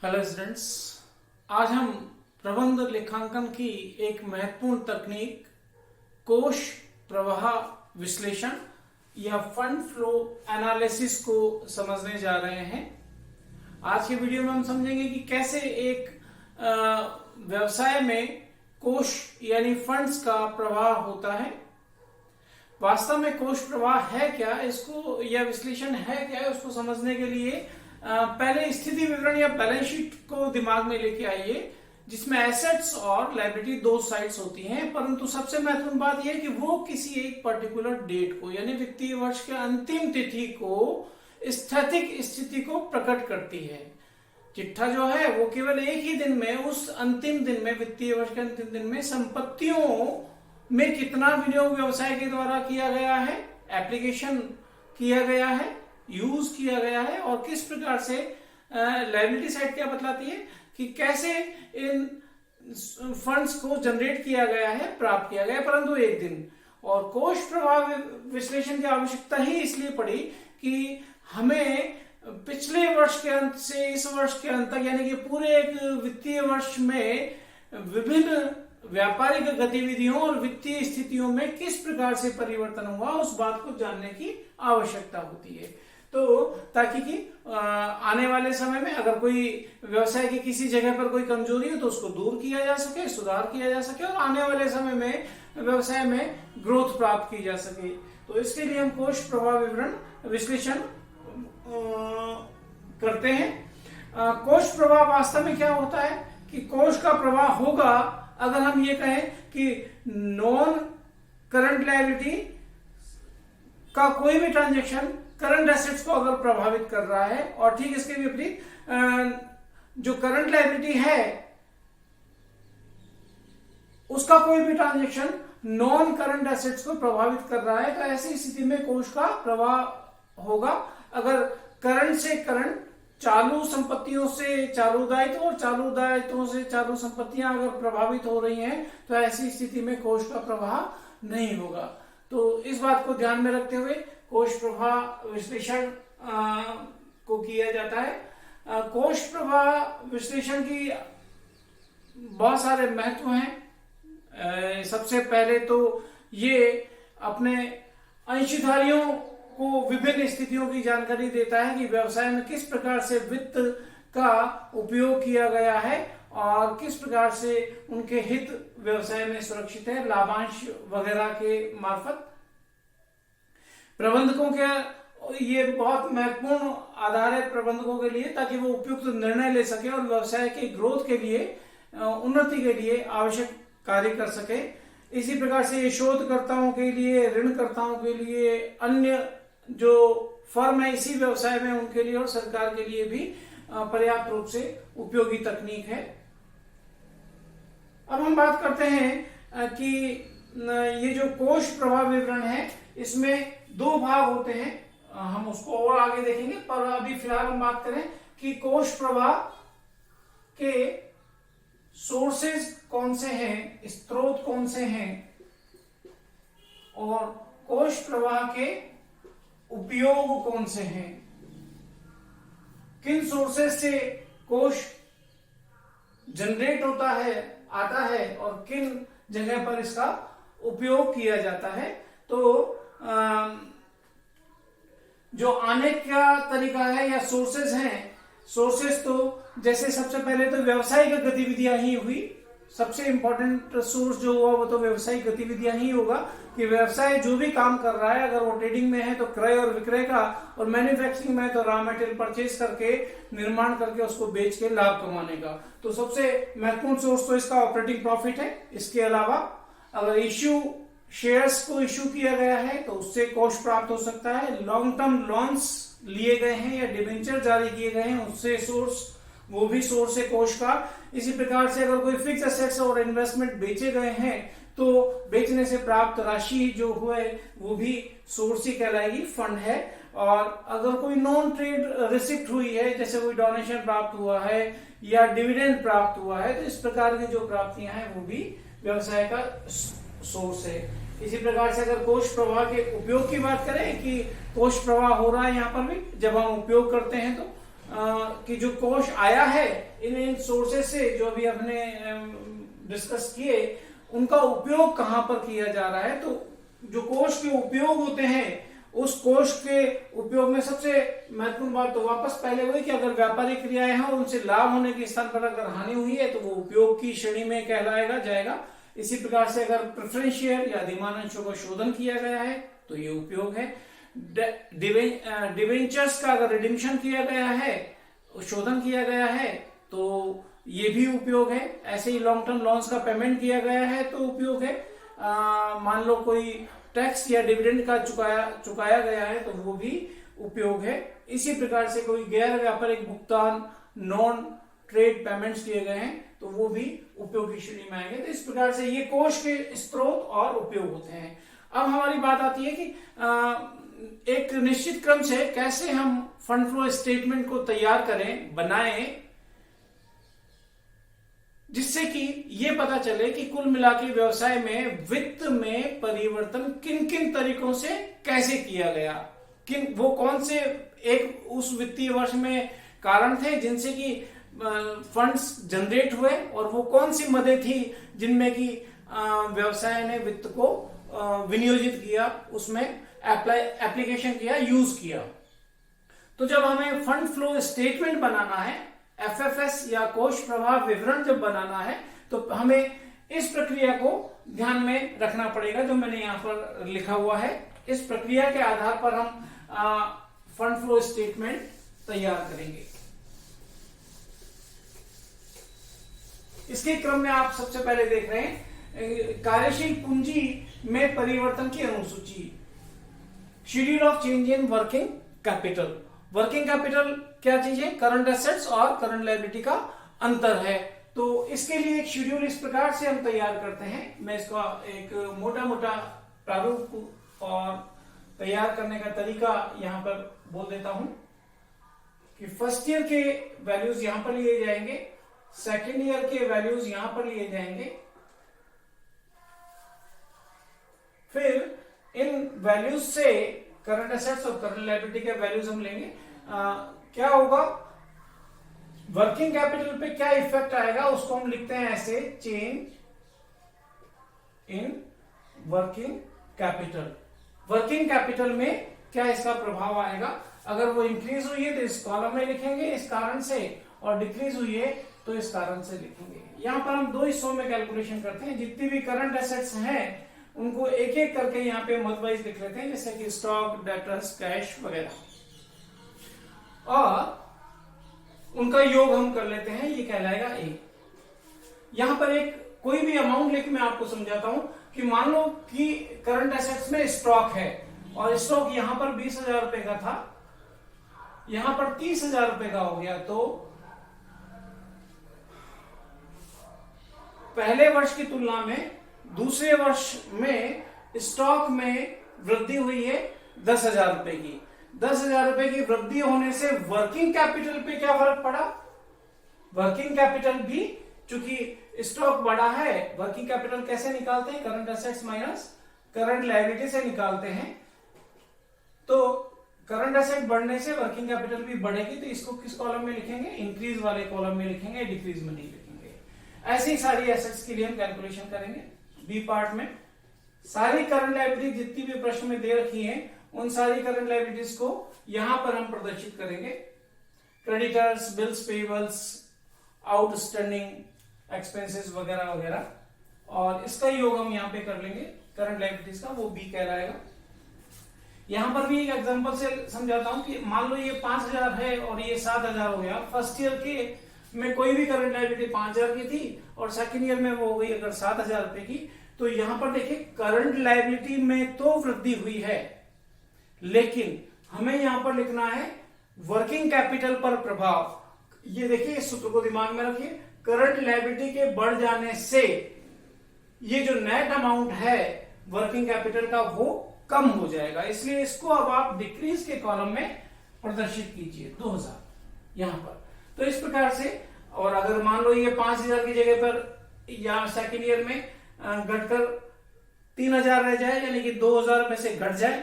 Hello students, आज हम प्रबंध लेखांकन की एक महत्वपूर्ण तकनीक कोष प्रवाह विश्लेषण या फंड फ्लो एनालिसिस को समझने जा रहे हैं। आज के वीडियो में हम समझेंगे कि कैसे एक व्यवसाय में कोष यानी फंड्स का प्रवाह होता है। वास्तव में कोष प्रवाह है क्या, इसको या विश्लेषण है क्या, उसको समझने के लिए पहले स्थिति विवरण या बैलेंस शीट को दिमाग में लेके आइए, जिसमें एसेट्स और लायबिलिटी दो साइड्स होती हैं। परंतु सबसे महत्वपूर्ण बात यह है कि वो किसी एक पर्टिकुलर डेट को यानी वित्तीय वर्ष के अंतिम तिथि को स्थैतिक स्थिति को प्रकट करती है। चिट्ठा जो है वो केवल एक ही दिन में, उस अंतिम दिन में, वित्तीय वर्ष के अंतिम दिन में संपत्तियों में कितना विनियोग व्यवसाय के द्वारा किया गया है, एप्लीकेशन किया गया है, यूज किया गया है, और किस प्रकार से लायबिलिटी साइड क्या बतलाती है कि कैसे इन फंड्स को जनरेट किया गया है, प्राप्त किया गया, परंतु एक दिन। और कोष प्रवाह विश्लेषण की आवश्यकता ही इसलिए पड़ी कि हमें पिछले वर्ष के अंत से इस वर्ष के अंत तक यानी कि पूरे एक वित्तीय वर्ष में विभिन्न व्यापारिक गतिविधियों और वित्तीय स्थितियों में किस प्रकार से परिवर्तन हुआ, उस बात को जानने की आवश्यकता होती है। तो ताकि कि आने वाले समय में अगर कोई व्यवसाय की किसी जगह पर कोई कमजोरी हो तो उसको दूर किया जा सके, सुधार किया जा सके, और आने वाले समय में व्यवसाय में ग्रोथ प्राप्त की जा सके। तो इसके लिए हम कोष प्रवाह विवरण विश्लेषण करते हैं। कोष प्रवाह वास्तव में क्या होता है कि कोष का प्रवाह होगा अगर हम ये कहें कि नॉन करंट लायबिलिटी का कोई भी ट्रांजैक्शन करंट एसेट्स को अगर प्रभावित कर रहा है, और ठीक इसके विपरीत जो करंट लायबिलिटी है उसका कोई भी ट्रांजैक्शन नॉन करंट एसेट्स को प्रभावित कर रहा है, तो ऐसी स्थिति में कोष का प्रवाह होगा अगर करंट से करंट, चालू संपत्तियों से चालू दायित्व और चालू दायित्वों से चालू संपत्तियां अगर प्रभावित हो रही हैं, तो ऐसी स्थिति में कोष का प्रवाह नहीं होगा। तो इस बात को ध्यान में रखते हुए कोष प्रवाह विश्लेषण को किया जाता है। कोष प्रवाह विश्लेषण की बहुत सारे महत्व हैं। सबसे पहले तो ये अपने अंशधारियों को विभिन्न स्थितियों की जानकारी देता है कि व्यवसाय में किस प्रकार से वित्त का उपयोग किया गया है और किस प्रकार से उनके हित व्यवसाय में सुरक्षित है, लाभांश वगैरह के मार्फत। प्रबंधकों के ये बहुत महत्वपूर्ण आधार है प्रबंधकों के लिए, ताकि वो उपयुक्त निर्णय ले सके और व्यवसाय के ग्रोथ के लिए, उन्नति के लिए आवश्यक कार्य कर सके। इसी प्रकार से ये शोधकर्ताओं के लिए, ऋणकर्ताओं के लिए, अन्य जो फर्म है इसी व्यवसाय में उनके लिए और सरकार के लिए भी पर्याप्त रूप से उपयोगी तकनीक है। अब हम बात करते हैं कि ये जो कोष प्रवाह विवरण है इसमें दो भाग होते हैं। हम उसको और आगे देखेंगे, पर अभी फिलहाल हम बात करें कि कोष प्रवाह के सोर्सेज कौन से हैं, स्रोत कौन से हैं, और कोष प्रवाह के उपयोग कौन से हैं, किन सोर्सेज से कोष जनरेट होता है, आता है, और किन जगह पर इसका उपयोग किया जाता है। तो जो आने का तरीका है या सोर्सेज हैं, सोर्सेज तो जैसे सबसे पहले तो व्यावसायिक गतिविधियां ही हुई। सबसे इंपॉर्टेंट सोर्स जो हुआ वो तो व्यावसायिक गतिविधियां ही होगा कि व्यवसाय जो भी काम कर रहा है, अगर वो ट्रेडिंग में है तो क्रय और विक्रय का, और मैन्युफैक्चरिंग में है तो रॉ मटेरियल परचेज करके, निर्माण करके उसको बेच के लाभ कमाने का। तो सबसे महत्वपूर्ण सोर्स तो इसका ऑपरेटिंग प्रॉफिट है। इसके अलावा अगर शेयर्स को इश्यू किया गया है तो उससे कोष प्राप्त हो सकता है। लॉन्ग टर्म लोन्स लिए गए हैं या डिबेंचर जारी किए गए हैं, उससे वो भी सोर्स है कोष का। इसी प्रकार से अगर कोई फिक्स एसेट्स और इन्वेस्टमेंट बेचे गए हैं तो बेचने से प्राप्त राशि जो हुए वो भी सोर्स ही कहलाएगी, फंड है। और अगर कोई नॉन ट्रेड रिसिप्ट हुई है, जैसे कोई डोनेशन प्राप्त हुआ है या डिविडेंड प्राप्त हुआ है, तो इस प्रकार की जो प्राप्तियां हैं वो भी व्यवसाय का सोर्स है। इसी प्रकार से अगर कोष प्रवाह के उपयोग की बात करें कि कोष प्रवाह हो रहा है यहाँ पर भी, जब हम उपयोग करते हैं कि जो कोष आया है इन सोर्सेस से जो अभी हमने डिस्कस किए, उनका उपयोग कहां पर किया जा रहा है। तो जो कोष के उपयोग होते हैं, उस कोष के उपयोग में सबसे महत्वपूर्ण बात तो वापस पहले वही कि अगर व्यापारिक क्रियाएं हैं और उनसे लाभ होने के स्थान पर अगर हानि हुई है तो वो उपयोग की श्रेणी में कहलाएगा जाएगा। इसी प्रकार से अगर प्रेफरेंस शेयर या अधिमान अंशों का शोधन किया गया है तो ये उपयोग है। डिवेंचर्स का अगर रिडिम्पशन किया गया है, शोधन किया गया है, तो ये भी उपयोग है। ऐसे ही लॉन्ग टर्म लोन्स का पेमेंट किया गया है तो उपयोग है। मान लो कोई टैक्स या डिविडेंड का चुकाया गया है तो वो भी उपयोग है। इसी प्रकार से कोई गैर व्यापारिक भुगतान, नॉन ट्रेड पेमेंट्स किए गए हैं तो वो भी उपयोग की श्रेणी में आएंगे। तो इस प्रकार से ये कोष के स्रोत और उपयोग होते हैं। अब हमारी बात आती है कि एक निश्चित क्रम से कैसे हम फंड फ्लो स्टेटमेंट को तैयार करें, बनाएं, जिससे कि ये पता चले कि कुल मिला के व्यवसाय में वित्त में परिवर्तन किन किन तरीकों से कैसे किया गया, वो कौन से एक उस वित्तीय वर्ष में कारण थे जिनसे कि फंड्स जनरेट हुए, और वो कौन सी मदें थी जिनमें कि व्यवसाय ने वित्त को विनियोजित किया, उसमें एप्लीकेशन किया, यूज किया। तो जब हमें फंड फ्लो स्टेटमेंट बनाना है, एफएफएस या कोष प्रवाह विवरण जब बनाना है, तो हमें इस प्रक्रिया को ध्यान में रखना पड़ेगा जो मैंने यहां पर लिखा हुआ है। इस प्रक्रिया के आधार पर हम फंड फ्लो स्टेटमेंट तैयार करेंगे। इसके क्रम में आप सबसे पहले देख रहे हैं कार्यशील पूंजी में परिवर्तन की अनुसूची, schedule of change in working capital. Working capital क्या चीज है? करंट एसेट्स और करंट लायबिलिटी का अंतर है। तो इसके लिए एक शेड्यूल इस प्रकार से हम तैयार करते हैं। मैं इसका एक मोटा मोटा प्रारूप और तैयार करने का तरीका यहां पर बोल देता हूं कि फर्स्ट ईयर के वैल्यूज यहां पर लिए जाएंगे, सेकेंड ईयर के वैल्यूज यहां पर लिए जाएंगे, फिर इन वैल्यूज से करंट एसेट्स और करंट लायबिलिटी के वैल्यूज हम लेंगे। क्या होगा, वर्किंग कैपिटल पे क्या इफेक्ट आएगा उसको हम लिखते हैं ऐसे, change in working capital. Working capital में क्या इसका प्रभाव आएगा? अगर वो इंक्रीज हुई है तो इस कॉलम में लिखेंगे इस कारण से, और डिक्रीज हुई है तो इस कारण से लिखेंगे। यहां पर हम दो हिस्सों में कैलकुलेशन करते हैं। जितनी भी करंट एसेट्स हैं उनको एक एक करके यहाँ पे मद वाइज लिख लेते हैं, जैसे कि स्टॉक, डेटर्स, कैश वगैरह, और उनका योग हम कर लेते हैं, ये कहलाएगा ए। यहां पर एक कोई भी अमाउंट लेके मैं आपको समझाता हूं कि मान लो कि करंट एसेट्स में स्टॉक है और स्टॉक यहां पर 20,000 रुपए का था, यहां पर 30,000 रुपए का हो गया, तो पहले वर्ष की तुलना में दूसरे वर्ष में स्टॉक में वृद्धि हुई है 10,000 रुपए की। 10,000 रुपए की वृद्धि होने से वर्किंग कैपिटल पे क्या फर्क पड़ा? वर्किंग कैपिटल भी, चूंकि स्टॉक बढ़ा है, वर्किंग कैपिटल कैसे निकालते हैं? Current assets minus current liability से निकालते हैं। तो करंट एसेट बढ़ने से वर्किंग कैपिटल भी बढ़ेगी, तो इसको किस कॉलम में लिखेंगे? इंक्रीज वाले कॉलम में लिखेंगे, डिक्रीज में नहीं लिखेंगे। ऐसे ही सारी एसेट्स के लिए हम कैलकुलेशन करेंगे। बी पार्ट में सारी करंट लायबिलिटी जितनी भी प्रश्न में दे रखी हैं, उन सारी करंट लायबिलिटीज को यहां पर हम प्रदर्शित करेंगे। Creditors, bills payables, outstanding expenses वगैरह वगैरह, और इसका योग हम यहां पे कर लेंगे करंट लायबिलिटीज का, वो बी कहलाएगा। यहां पर भी एक एग्जांपल से समझाता हूं कि मान लो ये 5,000 है और ये 7,000 हो गया। फर्स्ट ईयर के में कोई भी करंट लायबिलिटी 5,000 की थी और सेकंड ईयर में वो हो गई अगर 7,000 रुपए की, तो यहां पर देखिए करंट लायबिलिटी में तो वृद्धि हुई है, लेकिन हमें यहां पर लिखना है वर्किंग कैपिटल पर प्रभाव। ये देखिए, इस सूत्र को दिमाग में रखिए, करंट लायबिलिटी के बढ़ जाने से ये जो नेट अमाउंट है वर्किंग कैपिटल का वो कम हो जाएगा, इसलिए इसको अब आप डिक्रीज के कॉलम में प्रदर्शित कीजिए 2,000 यहां पर। तो इस प्रकार से, और अगर मान लो ये 5,000 की जगह पर या सेकेंड ईयर में घटकर 3,000 रह जाए, यानी कि 2,000 में से घट जाए,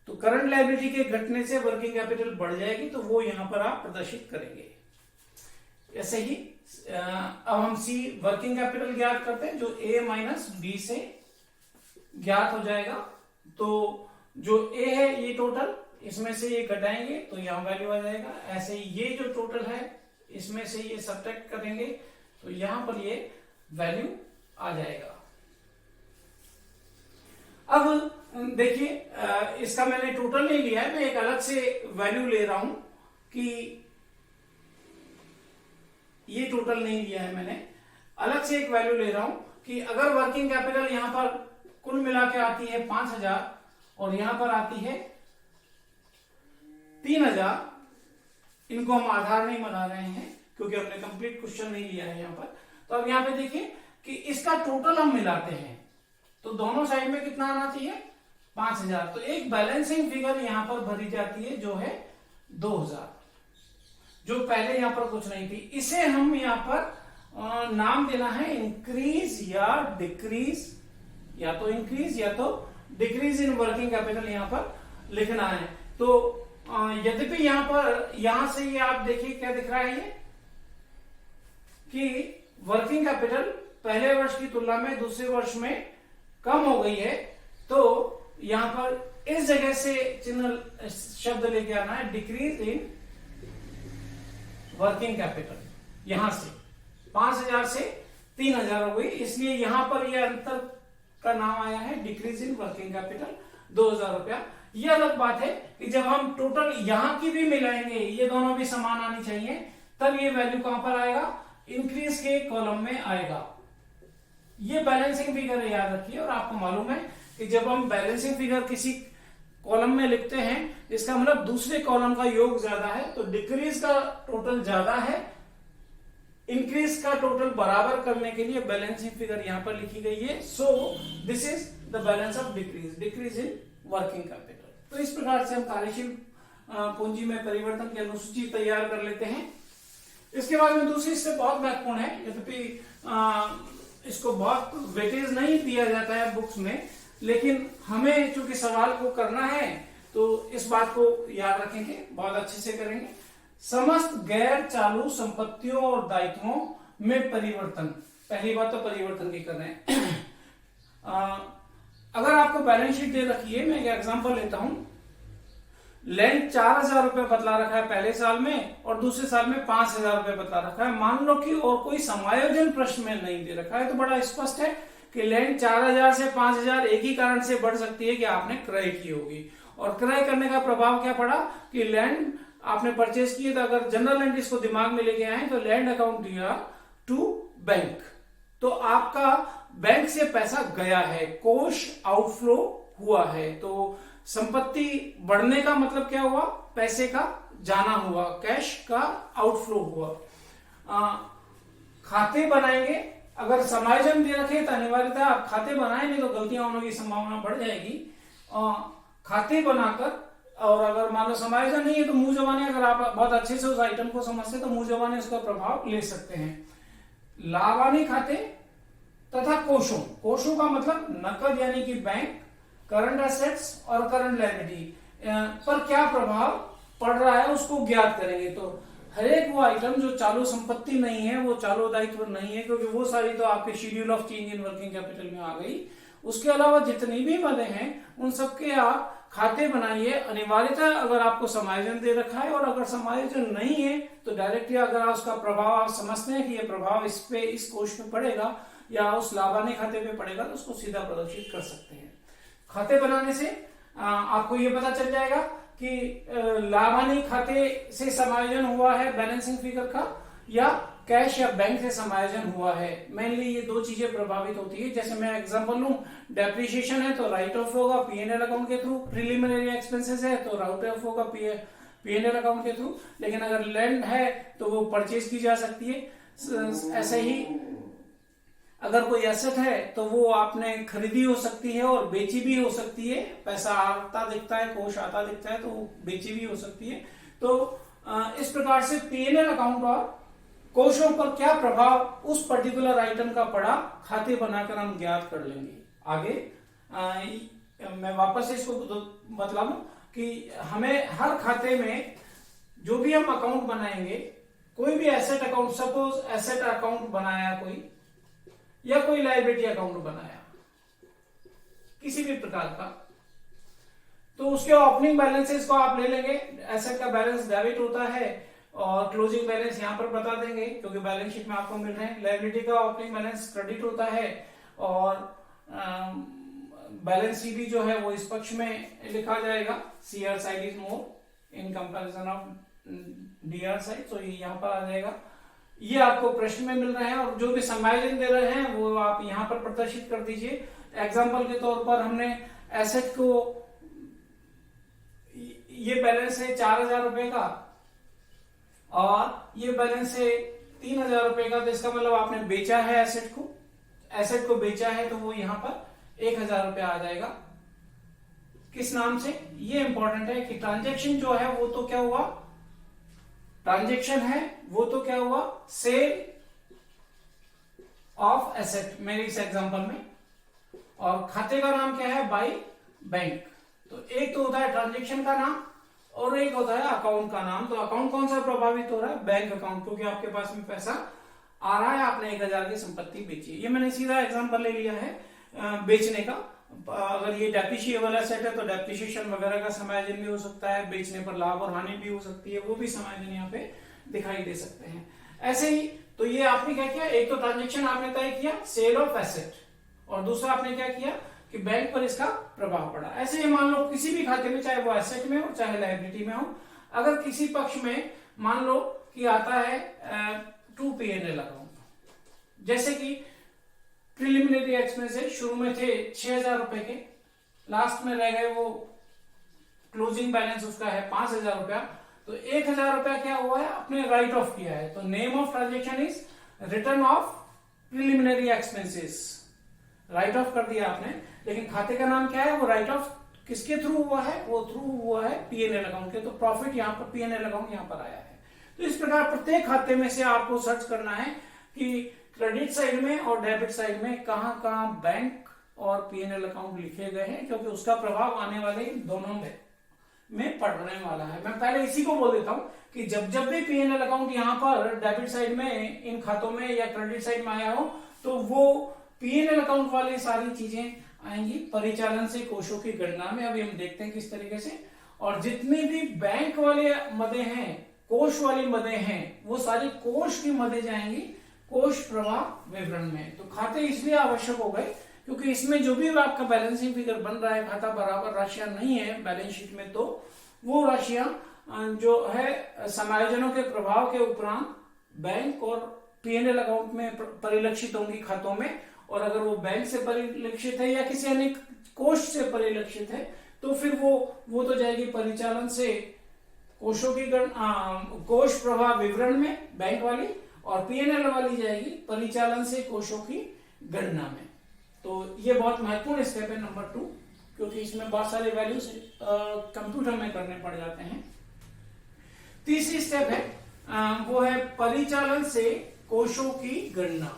तो करंट लायबिलिटी के घटने से वर्किंग कैपिटल बढ़ जाएगी, तो वो यहां पर आप प्रदर्शित करेंगे। ऐसे ही अब हम सी वर्किंग कैपिटल ज्ञात करते हैं, जो ए माइनस बी से ज्ञात हो जाएगा। तो जो ए है ये टोटल, इसमें से ये घटाएंगे तो यहां वैल्यू आ जाएगा। ऐसे ही ये जो टोटल है इसमें से ये सब्ट्रैक्ट करेंगे तो यहां पर ये वैल्यू आ जाएगा। अब देखिए, इसका मैंने टोटल नहीं लिया है, मैं एक अलग से वैल्यू ले रहा हूं कि ये टोटल नहीं लिया है मैंने, अलग से एक वैल्यू ले रहा हूं कि अगर वर्किंग कैपिटल यहां पर कुल मिला के आती है 5000 और यहां पर आती है 3000, इनको हम आधार नहीं बना रहे हैं क्योंकि हमने कंप्लीट क्वेश्चन नहीं लिया है यहां पर। तो अब यहां पे देखिए कि इसका टोटल हम मिलाते हैं तो दोनों साइड में कितना आना चाहिए, 5000। तो एक बैलेंसिंग फिगर यहां पर भरी जाती है जो है 2000, जो पहले यहां पर कुछ नहीं थी। इसे हम यहां पर नाम देना है इंक्रीज या डिक्रीज, या तो इंक्रीज या तो डिक्रीज इन वर्किंग कैपिटल यहां पर लिखना है। तो यद्यपि यहां से ये आप देखिए क्या दिख रहा है ये कि वर्किंग कैपिटल पहले वर्ष की तुलना में दूसरे वर्ष में कम हो गई है, तो यहां पर इस जगह से चिन्ह शब्द लेके आना है डिक्रीज इन वर्किंग कैपिटल। यहां से 5000 से 3000 हो गई, इसलिए यहां पर यह अंतर का नाम आया है डिक्रीज इन वर्किंग कैपिटल 2000 रुपया। यह अलग बात है कि जब हम टोटल यहां की भी मिलाएंगे, ये दोनों भी समान आनी चाहिए, तब ये वैल्यू कहां पर आएगा, इंक्रीज के कॉलम में आएगा। ये बैलेंसिंग फिगर है, याद रखिए। और आपको मालूम है कि जब हम बैलेंसिंग फिगर किसी कॉलम में लिखते हैं, इसका मतलब दूसरे कॉलम का योग ज्यादा है, तो डिक्रीज का टोटल ज्यादा है, इंक्रीज का टोटल बराबर करने के लिए बैलेंसिंग फिगर यहां पर लिखी गई है। So this is the balance of decrease in working capital. तो इस प्रकार से हम कार्यशील पूंजी में परिवर्तन की अनुसूची तैयार कर लेते हैं। इसके बाद में दूसरी स्टेप बहुत महत्वपूर्ण है, यद्यपि इसको बहुत वेटेज नहीं दिया जाता है बुक्स में, लेकिन हमें चूंकि सवाल को करना है तो इस बात को याद रखेंगे, बहुत अच्छे से करेंगे। समस्त गैर चालू संपत्तियों और दायित्वों में परिवर्तन, पहली बात तो परिवर्तन की कर रहे हैं। अगर आपको बैलेंस शीट दे रखी है, मैं एक एग्जांपल लेता हूं, लैंड 4000 रुपए बतला रखा है पहले साल में और दूसरे साल में 5000 रुपए बतला रखा है। मान लो कि और कोई समायोजन प्रश्न में नहीं दे रखा है, तो बड़ा स्पष्ट है कि लैंड 4000 से 5000 एक ही कारण से बढ़ सकती है कि आपने क्रय की होगी। और क्रय करने का प्रभाव क्या पड़ा कि लैंड आपने परचेज किए, तो अगर जनरल एंट्रीज को दिमाग में लेके आए तो लैंड अकाउंट दिया टू बैंक, तो आपका बैंक से पैसा गया है, कोष आउटफ्लो हुआ है। तो संपत्ति बढ़ने का मतलब क्या हुआ, पैसे का जाना हुआ, कैश का आउटफ्लो हुआ। खाते बनाएंगे, अगर समायोजन दे रखे तो अनिवार्यतः आप खाते बनाए, नहीं तो गलतियां होने की संभावना बढ़ जाएगी। खाते बनाकर, और अगर मान लो समायोजन नहीं है तो मुंह जबानी, अगर आप बहुत अच्छे से उस आइटम को समझते तो मुंह जबानी उसका प्रभाव ले सकते हैं। लाभानी खाते तथा कोषों, कोषों का मतलब नकद यानी कि बैंक, करंट एसेट्स और करंट लायबिलिटी पर क्या प्रभाव पड़ रहा है उसको ज्ञात करेंगे। तो हर एक वो आइटम जो चालू संपत्ति नहीं है, वो चालू दायित्व नहीं है, क्योंकि वो सारी तो आपके schedule of change in working capital में आ गई। उसके अलावा जितनी भी मदें हैं उन सबके आप खाते बनाइए। अनिवार्यतः अगर आपको समायोजन दे रखा है, और अगर समायोजन नहीं है तो डायरेक्टली अगर उसका प्रभाव आप समझते हैं कि ये प्रभाव इस पे, इस कोष पे पड़ेगा या उस लाभानी खाते पे पड़ेगा, तो उसको सीधा प्रदर्शित कर सकते हैं। खाते बनाने से आपको ये पता चल जाएगा कि लाभानी खाते से समायोजन हुआ है बैलेंसिंग फिगर का, या कैश या बैंक से समायोजन हुआ है। मेनली ये दो चीजें प्रभावित होती है। जैसे मैं एग्जांपल लूं, डेप्रिसिएशन है तो राइट ऑफ होगा पीएनएल अकाउंट के थ्रू, प्रिलिमिनरी एक्सपेंसेस है तो राइट ऑफ होगा पीएनएल अकाउंट के थ्रू, लेकिन अगर लैंड है तो वो परचेज की जा सकती है। ऐसे ही अगर कोई एसेट है तो वो आपने खरीदी हो सकती है और बेची भी हो सकती है। पैसा आता दिखता है, कोष आता दिखता है, तो बेची भी हो सकती है। तो इस प्रकार से पीएनएल अकाउंट और कोषों पर क्या प्रभाव उस पर्टिकुलर आइटम का पड़ा, खाते बनाकर हम ज्ञात कर लेंगे। आगे मैं वापस इसको बतला दूं, कि हमें हर खाते में जो भी हम अकाउंट बनाएंगे, कोई भी asset account, suppose asset account बनाया कोई, या कोई लायबिलिटी अकाउंट बनाया किसी भी प्रकार का, तो उसके ओपनिंग बैलेंसेस को आप ले लेंगे। एसेट का बैलेंस डेबिट होता है और क्लोजिंग बैलेंस यहां पर बता देंगे क्योंकि बैलेंस शीट में आपको मिल रहे हैं। लायबिलिटी का ओपनिंग बैलेंस क्रेडिट होता है और बैलेंस शीट जो है वो इस पक्ष में लिखा जाएगा। CR side is more in comparison of DR side, तो ये यहाँ पर आ जाएगा। ये आपको प्रश्न में मिल रहे हैं और जो भी समायोजन दे रहे हैं वो आप यहाँ पर प्रदर्शित कर दीजिए। एग्जाम्पल के तौर पर हमने एसेट को, ये बैलेंस है 4,000 रुपए का और ये बैलेंस है 3,000 रुपए का, तो इसका मतलब आपने बेचा है एसेट को, एसेट को बेचा है तो वो यहाँ पर 1,000 रुपए आ जाएगा। किस नाम से, ये इंपॉर्टेंट है कि ट्रांजैक्शन जो है वो तो क्या हुआ, ट्रांजैक्शन है वो तो क्या हुआ, सेल ऑफ एसेट मेरे इस एग्जांपल में, और खाते का नाम क्या है, बाय बैंक। तो एक तो होता है ट्रांजैक्शन का नाम और एक होता है अकाउंट का नाम। तो अकाउंट कौन सा प्रभावित हो रहा है, बैंक अकाउंट, क्योंकि आपके पास में पैसा आ रहा है, आपने 1,000 की संपत्ति बेची है। ये मैंने सीधा एग्जांपल ले लिया है बेचने का। अगर ये डेप्रिशिएबल एसेट है तो डेप्रिशिएशन वगैरह का समायोजन भी हो सकता है, बेचने पर लाभ और हानि भी हो सकती है, वो भी समायोजन यहाँ पे दिखाई दे सकते हैं। ऐसे ही तो ये आपने क्या किया, एक तो ट्रांजैक्शन आपने तय किया सेल ऑफ एसेट, और दूसरा आपने क्या किया कि बैंक पर इसका प्रभाव पड़ा। ऐसे ही मान लो किसी भी खाते में, चाहे वो एसेट में हो चाहे लायबिलिटी में हो, अगर किसी पक्ष में मान लो कि आता है टू P&L अकाउंट, जैसे कि प्रिलिमिनरी एक्सपेंसेस शुरू में थे 6,000 रुपए के, लास्ट में रह गए वो क्लोजिंग बैलेंस उसका है 5,000 रुपया, तो 1,000 रुपया क्या हुआ है, अपने राइट ऑफ किया है। तो name of transaction is return of preliminary expenses, right of कर दिया आपने, लेकिन खाते का नाम क्या है, वो राइट ऑफ किसके थ्रू हुआ है, वो थ्रू हुआ है P&L अकाउंट के। तो प्रॉफिट यहाँ पर P&L अकाउंट यहाँ पर आया है। तो इस प्रकार प्रत्येक खाते में से आपको सर्च करना है कि क्रेडिट साइड में और डेबिट साइड में कहां कहां बैंक और P&L अकाउंट लिखे गए हैं, क्योंकि उसका प्रभाव आने वाले दोनों में पड़ने वाला है। मैं पहले इसी को बोल देता हूं कि जब जब भी P&L अकाउंट यहां पर डेबिट साइड में इन खातों में या क्रेडिट साइड में आया हो, तो वो P&L अकाउंट वाली सारी चीजें आएंगी परिचालन से कोषों की गणना में। अभी हम देखते हैं किस तरीके से। और जितने भी बैंक वाले मदें हैं, कोष वाली मदें हैं, वो सारी कोष की मदें जाएंगी कोष प्रवाह विवरण में। तो खाते इसलिए आवश्यक हो गए क्योंकि इसमें जो भी आपका बैलेंसिंग फिगर बन रहा है, खाता बराबर राशियां नहीं है बैलेंस शीट में, तो वो राशियां जो है समायोजनों के प्रभाव के उपरांत बैंक और P&L अकाउंट में परिलक्षित होंगी खातों में। और अगर वो बैंक से परिलक्षित है या किसी अन्य कोष से परिलक्षित है तो फिर वो तो जाएगी परिचालन से कोषों की कोष प्रवाह विवरण में बैंक वाली, और P&L वाली जाएगी परिचालन से कोषों की गणना में। तो ये बहुत महत्वपूर्ण स्टेप है नंबर 2, क्योंकि इसमें बहुत सारे वैल्यूज कंप्यूटर में करने पड़ जाते हैं। तीसरी स्टेप है वो है परिचालन से कोषों की गणना,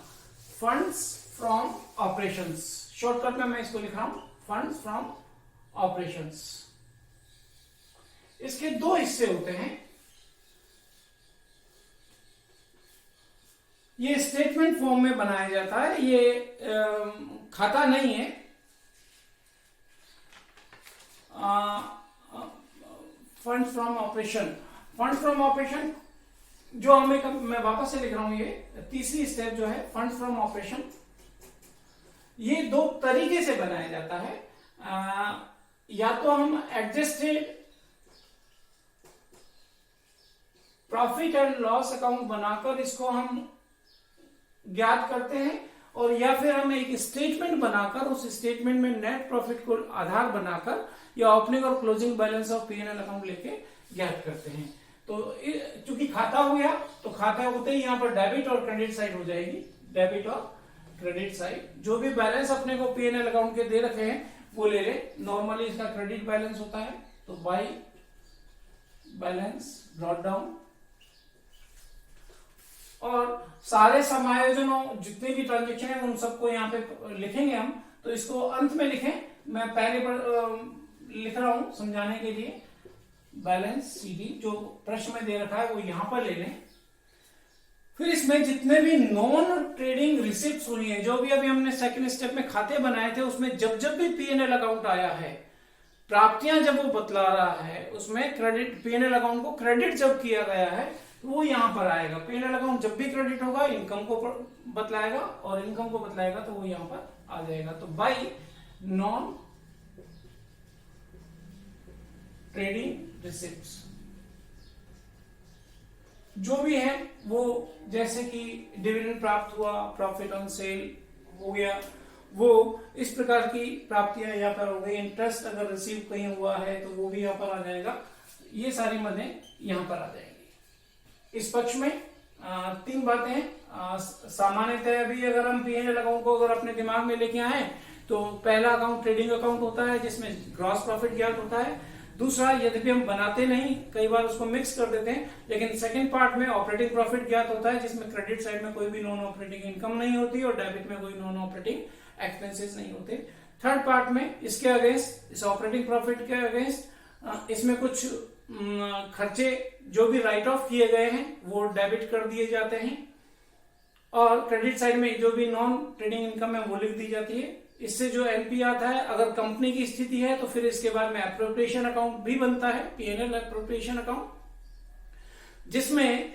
फंड्स फ्रॉम ऑपरेशंस। शॉर्टकट में मैं इसको लिख रहा हूं, फंड्स फ्रॉम ऑपरेशंस। इसके दो हिस्से होते हैं। ये स्टेटमेंट फॉर्म में बनाया जाता है, ये खाता नहीं है। Fund from operation, fund from operation जो हमें, मैं वापस से लिख रहा हूं, ये तीसरी स्टेप जो है फंड फ्रॉम ऑपरेशन, ये दो तरीके से बनाया जाता है। या तो हम adjusted profit and loss account बनाकर इसको हम ज्ञात करते हैं, और या फिर हम एक स्टेटमेंट बनाकर उस स्टेटमेंट में नेट प्रॉफिट को आधार बनाकर या ओपनिंग और closing balance of P&L account लेके ज्ञात करते हैं। तो चूंकि खाता हो गया तो खाता होते ही यहाँ पर डेबिट और क्रेडिट साइड हो जाएगी, डेबिट और क्रेडिट साइड। जो भी बैलेंस अपने को P&L अकाउंट के दे रखे हैं वो ले ले। नॉर्मली इसका क्रेडिट बैलेंस होता है, तो बाय बैलेंस ड्रॉट डाउन, और सारे समायोजनों जितने भी ट्रांजेक्शन है उन सबको यहाँ पे लिखेंगे हम। तो इसको अंत में लिखें, मैं पहले पर लिख रहा हूं समझाने के लिए, बैलेंस सीडी जो प्रश्न में दे रखा है वो यहां पर ले लें। फिर इसमें जितने भी नॉन ट्रेडिंग रिसिप्ट्स हुई हैं, जो भी अभी हमने सेकंड स्टेप में खाते बनाए थे, उसमें जब जब भी पीएनएल अकाउंट आया है, प्राप्तियां जब वो बतला रहा है, उसमें क्रेडिट पीएनएल अकाउंट को क्रेडिट जब किया गया है तो वो यहां पर आएगा। पीएनएल अकाउंट जब भी क्रेडिट होगा इनकम को बतलाएगा, और इनकम को बतलाएगा तो वो यहां पर आ जाएगा। तो बाई नॉन ट्रेडिंग रिसिप्ट्स जो भी है वो, जैसे कि डिविडेंड प्राप्त हुआ, प्रॉफिट ऑन सेल हो गया, वो इस प्रकार की प्राप्तियां यहाँ पर हो गई। इंटरेस्ट अगर रिसीव कहीं हुआ है तो वो भी यहाँ पर आ जाएगा। ये सारी मदें यहाँ पर आ जाएंगी। इस पक्ष में तीन बातें हैं। सामान्यतः अभी अगर हम पीएनएल अकाउंट को अगर अपने दिमाग में लेके आए तो पहला अकाउंट ट्रेडिंग अकाउंट होता है जिसमें ग्रॉस प्रॉफिट ज्ञात होता है। दूसरा, यद्यपि हम बनाते नहीं, कई बार उसको मिक्स कर देते हैं, लेकिन सेकंड पार्ट में ऑपरेटिंग प्रॉफिट ज्ञात होता है जिसमें क्रेडिट साइड में कोई भी नॉन ऑपरेटिंग इनकम नहीं होती और डेबिट में कोई नॉन ऑपरेटिंग एक्सपेंसेस नहीं होते। थर्ड पार्ट में इसके अगेंस्ट, इस ऑपरेटिंग प्रॉफिट के अगेंस्ट इसमें कुछ खर्चे जो भी राइट ऑफ किए गए हैं वो डेबिट कर दिए जाते हैं, और क्रेडिट साइड में जो भी नॉन ट्रेडिंग इनकम है वो लिख दी जाती है। इससे जो एनपी आता है, अगर कंपनी की स्थिति है तो फिर इसके बाद में एप्रोप्रिएशन अकाउंट भी बनता है, पीएनएल एप्रोप्रिएशन अकाउंट, जिसमें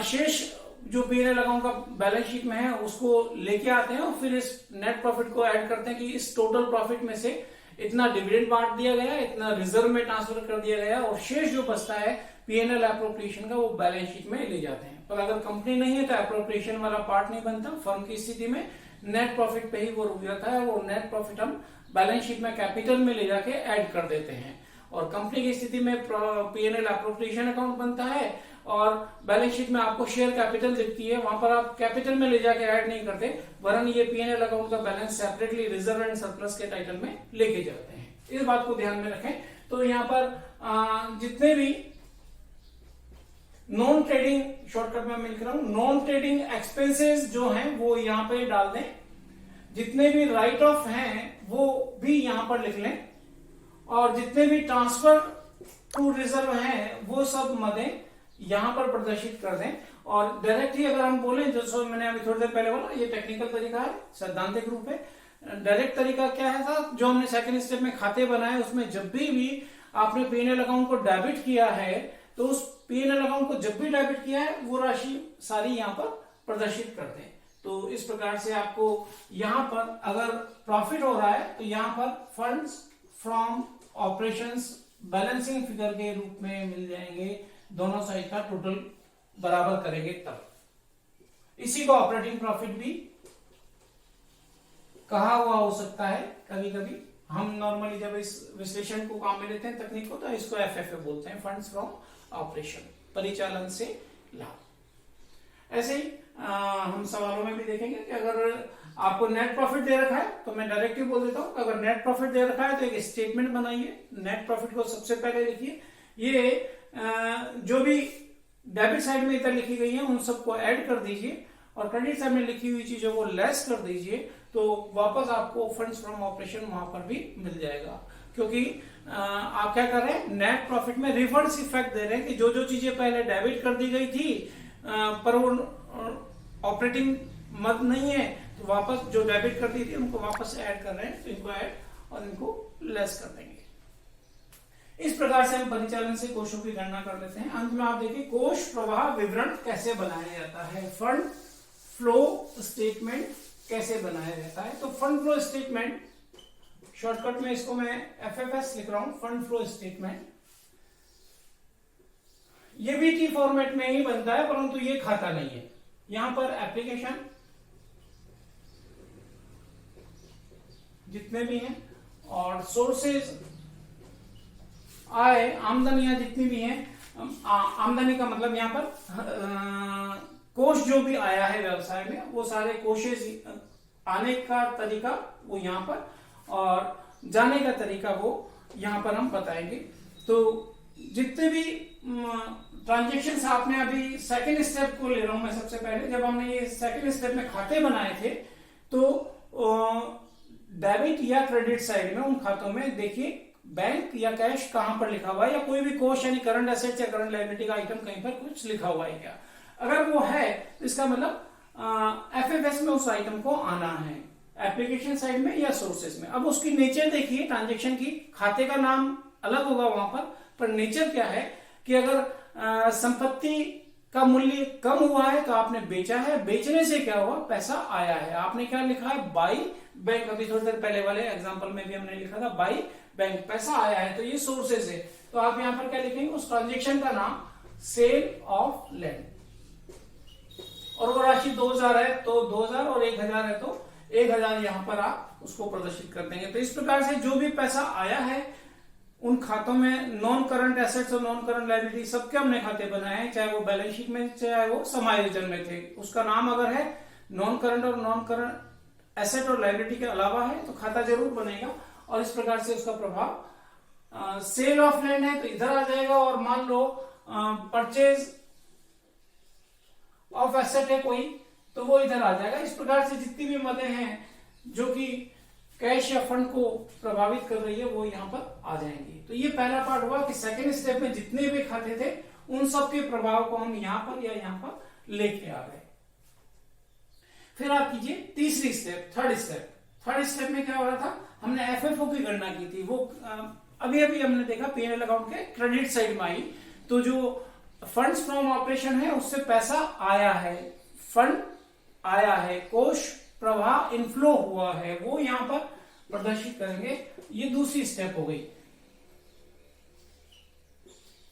शेष जो पीएनएल अकाउंट का बैलेंस शीट में है उसको लेके आते हैं और फिर इस नेट प्रॉफिट को ऐड करते हैं कि इस टोटल प्रॉफिट में से इतना डिविडेंड बांट दिया गया, इतना रिजर्व में ट्रांसफर कर दिया गया, और शेष जो बचता है पीएनएल एप्रोप्रिएशन का वो बैलेंस शीट में ले जाते हैं। पर अगर कंपनी नहीं है तो एप्रोप्रिएशन वाला पार्ट नहीं बनता। फर्म की स्थिति में नेट प्रॉफिट पे ही वो रुक जाता है, वो नेट प्रॉफिट हम बैलेंस शीट में कैपिटल में ले जाके ऐड कर देते हैं। और कंपनी की स्थिति में पीएनएल एप्रोप्रिएशन अकाउंट बनता है और बैलेंस शीट में आपको शेयर कैपिटल दिखती है, वहां पर आप कैपिटल में ले जाके ऐड नहीं करते, वरन ये पीएनएल अकाउंट का balance separately reserve and surplus के टाइटल में लेके जाते हैं। इस बात को ध्यान में रखें। तो यहाँ पर जितने भी नॉन ट्रेडिंग, शॉर्टकट में लिख रहा हूं, नॉन ट्रेडिंग एक्सपेंसेस जो हैं वो यहां पे डाल दें, जितने भी राइट ऑफ हैं वो भी यहां पर लिख लें, और जितने भी ट्रांसफर टू रिजर्व हैं वो सब मदें यहां पर प्रदर्शित कर दें। और डायरेक्ट ही अगर हम बोलें, जैसे मैंने अभी थोड़ी देर पहले बोला, ये टेक्निकल तरीका है, सैद्धांतिक रूप है। डायरेक्ट तरीका क्या है था, जो हमने सेकंड स्टेप में खाते बनाए उसमें जब भी आपने पीएनएल अकाउंट को डेबिट किया है तो उस पीएनएल अकाउंट को जब भी डेबिट किया है वो राशि सारी यहाँ पर प्रदर्शित कर दें। तो इस प्रकार से आपको यहाँ पर अगर प्रॉफिट हो रहा है तो यहाँ पर funds from operations balancing figure के रूप में मिल जाएंगे, दोनों साइड का टोटल बराबर करेंगे तब। इसी को ऑपरेटिंग प्रॉफिट भी कहा हुआ हो सकता है। कभी कभी हम नॉर्मली जब इस विश्लेषण को काम में लेते हैं तकनीक को, तो इसको एफएफए बोलते हैं, फंड्स फ्रॉम ऑपरेशन, परिचालन से लाभ। ऐसे ही हम सवालों में भी देखेंगे कि अगर आपको नेट प्रॉफिट दे रखा है तो मैं डायरेक्ट ही बोल देता हूं, अगर नेट प्रॉफिट दे रखा है तो एक स्टेटमेंट बनाइए, नेट प्रॉफिट को सबसे पहले लिखिए, ये जो भी डेबिट साइड में इधर लिखी गई है उन सबको ऐड कर दीजिए, और क्रेडिट साइड में लिखी हुई चीजों को लेस कर दीजिए, तो वापस आपको फंड्स फ्रॉम ऑपरेशन वहां पर भी मिल जाएगा। क्योंकि आप क्या कर रहे हैं, नेट प्रॉफिट में रिवर्स इफेक्ट दे रहे हैं कि जो जो चीजें पहले डेबिट कर दी गई थी पर वो ऑपरेटिंग मद नहीं है, तो वापस जो डेबिट कर दी थी उनको वापस ऐड कर रहे हैं, तो इनको ऐड और इनको लेस कर देंगे। इस प्रकार से हम परिचालन से कोषों की गणना कर लेते हैं। अंत में आप देखिए कोष प्रवाह विवरण कैसे बनाया जाता है, फंड फ्लो स्टेटमेंट कैसे बनाया जाता है। तो फंड फ्लो स्टेटमेंट, शॉर्टकट में इसको मैं एफएफएस लिख रहा हूं, फंड फ्लो स्टेटमेंट, ये भी टी फॉर्मेट में ही बनता है, परंतु ये खाता नहीं है। यहां पर एप्लीकेशन जितने भी हैं और सोर्सेज, आय, आमदनियां जितनी भी हैं, आमदनी का मतलब यहां पर कोष जो भी आया है व्यवसाय में, वो सारे कोशेज आने का तरीका वो यहां पर, और जाने का तरीका वो यहां पर हम बताएंगे। तो जितने भी ट्रांजेक्शंस आपने अभी सेकंड स्टेप को ले रहा हूं मैं, सबसे पहले जब हमने ये सेकंड स्टेप में खाते बनाए थे तो डेबिट या क्रेडिट साइड में उन खातों में देखिए बैंक या कैश कहां पर लिखा हुआ है, या कोई भी कोष यानी करंट एसेट्स या करंट लायबिलिटी का आइटम कहीं पर कुछ लिखा हुआ है क्या। अगर वो है तो इसका मतलब एफएफएस में उस आइटम को आना है, एप्लीकेशन साइड में या सोर्सेस में। अब उसकी नेचर देखिए ट्रांजेक्शन की, खाते का नाम अलग होगा वहां पर नेचर क्या है कि अगर संपत्ति का मूल्य कम हुआ है तो आपने बेचा है, बेचने से क्या हुआ, पैसा आया है। आपने क्या लिखा है, बाई बैंक। अभी थोड़ी देर पहले वाले एग्जांपल में भी हमने लिखा था बाई बैंक, पैसा आया है, तो ये सोर्सेस है। तो आप यहां पर क्या लिखेंगे, उस ट्रांजेक्शन का नाम सेल ऑफ लैंड, और वो राशि 2000 है तो 2000 और 1000 है तो 1000 यहां पर आप उसको प्रदर्शित कर देंगे। तो इस प्रकार से जो भी पैसा आया है उन खातों में नॉन करंट एसेट्स और नॉन करंट लायबिलिटी सबके हमने खाते बनाए हैं, चाहे वो बैलेंस शीट में चाहे वो समायोजन में थे। उसका नाम अगर है नॉन करंट और नॉन करंट एसेट और लायबिलिटी के अलावा है तो खाता जरूर बनेगा, और इस प्रकार से उसका प्रभाव सेल ऑफ लैंड है तो इधर आ जाएगा, और मान लो परचेज ऑफ एसेट है कोई तो वो इधर आ जाएगा। इस प्रकार से जितनी भी मदें हैं जो कि कैश या फंड को प्रभावित कर रही है वो यहां पर आ जाएंगी। तो ये पहला पार्ट हुआ कि सेकेंड स्टेप में जितने भी खाते थे उन सब के प्रभाव को हम यहां पर या यहां पर लेके आ गए। फिर आप कीजिए तीसरी step, third step. Third step में क्या हो रहा था, हमने एफएफओ की गणना की थी, वो अभी अभी हमने देखा पीएनएल अकाउंट के क्रेडिट साइड में आई। तो जो फंड्स फ्रॉम ऑपरेशन है उससे पैसा आया है, फंड आया है, कोष प्रवाह इनफ्लो हुआ है, वो यहां पर प्रदर्शित करेंगे। ये दूसरी स्टेप हो गई।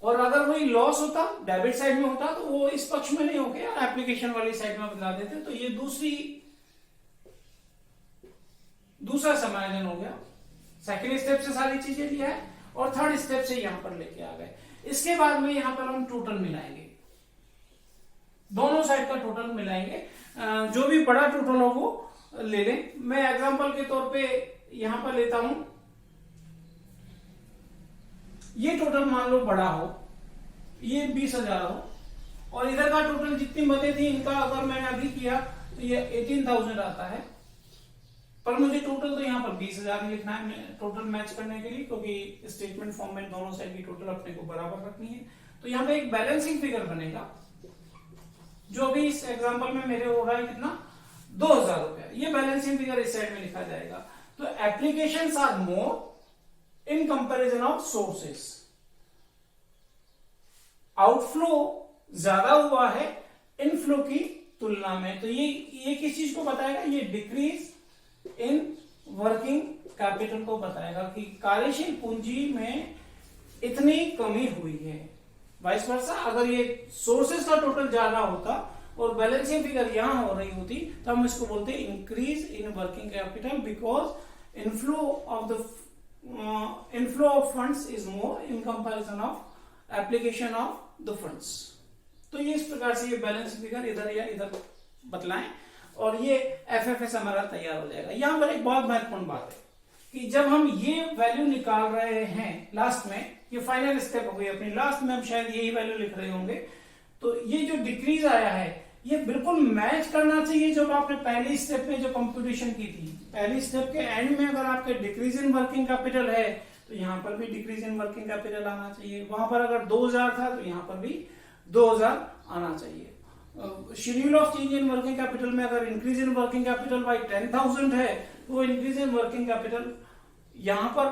और अगर वही लॉस होता, डेबिट साइड में होता, तो वो इस पक्ष में नहीं हो गया, एप्लीकेशन वाली साइड में बदला देते, तो ये दूसरा समायोजन हो गया। सेकेंड स्टेप से सारी चीजें लिया है और थर्ड स्टेप से यहां पर लेके आ गए। इसके बाद में यहां पर हम टोटल मिलाएंगे, दोनों साइड का टोटल मिलाएंगे, जो भी बड़ा टोटल हो वो ले लें। मैं एग्जांपल के तौर पे यहां पर लेता हूं, ये टोटल मान लो बड़ा हो, ये 20,000 हो, और इधर का टोटल जितनी मदें थी इनका अगर मैंने अभी किया तो ये 18,000 आता है, पर मुझे टोटल तो यहाँ पर 20,000 लिखना है टोटल मैच करने के लिए, क्योंकि स्टेटमेंट फॉर्म में दोनों साइड की टोटल अपने को बराबर रखनी है। तो यहाँ पे एक बैलेंसिंग फिगर बनेगा, जो भी इस एग्जांपल में मेरे हो रहा है कितना, 2,000 रुपया। ये बैलेंसिंग फिगर इस साइड में लिखा जाएगा। तो applications are more in comparison of sources, outflow ज्यादा हुआ है इनफ्लो की तुलना में। तो ये किस चीज को बताएगा, ये डिक्रीज इन वर्किंग कैपिटल को बताएगा कि कार्यशील पूंजी में इतनी कमी हुई है। वाइस वर्सा, अगर ये सोर्सेस का टोटल ज्यादा होता और बैलेंसिंग फिगर यहां हो रही होती तो हम इसको बोलते हैं increase in working capital, because inflow of funds is more in comparison of application of the funds. तो ये इस प्रकार से ये बैलेंस फिगर इधर या इधर बतलाएं और ये एफएफएस हमारा तैयार हो जाएगा। यहां पर एक बहुत महत्वपूर्ण बात है कि जब हम ये वैल्यू निकाल रहे हैं लास्ट में, ये फाइनल स्टेप हो गई अपनी, लास्ट में हम शायद यही वैल्यू लिख रहे होंगे, तो ये जो डिक्रीज आया है ये बिल्कुल मैच करना चाहिए जब आपने पहली स्टेप में जो कंप्यूटेशन की थी। पहली स्टेप के एंड में अगर आपके डिक्रीज इन वर्किंग कैपिटल है तो यहां पर भी डिक्रीज इन वर्किंग कैपिटल आना चाहिए। वहां पर अगर 2000 था तो यहां पर भी 2000 आना चाहिए। Schedule of change in working capital में अगर increase in working capital by 10,000 है तो इंक्रीज इन वर्किंग कैपिटल यहां पर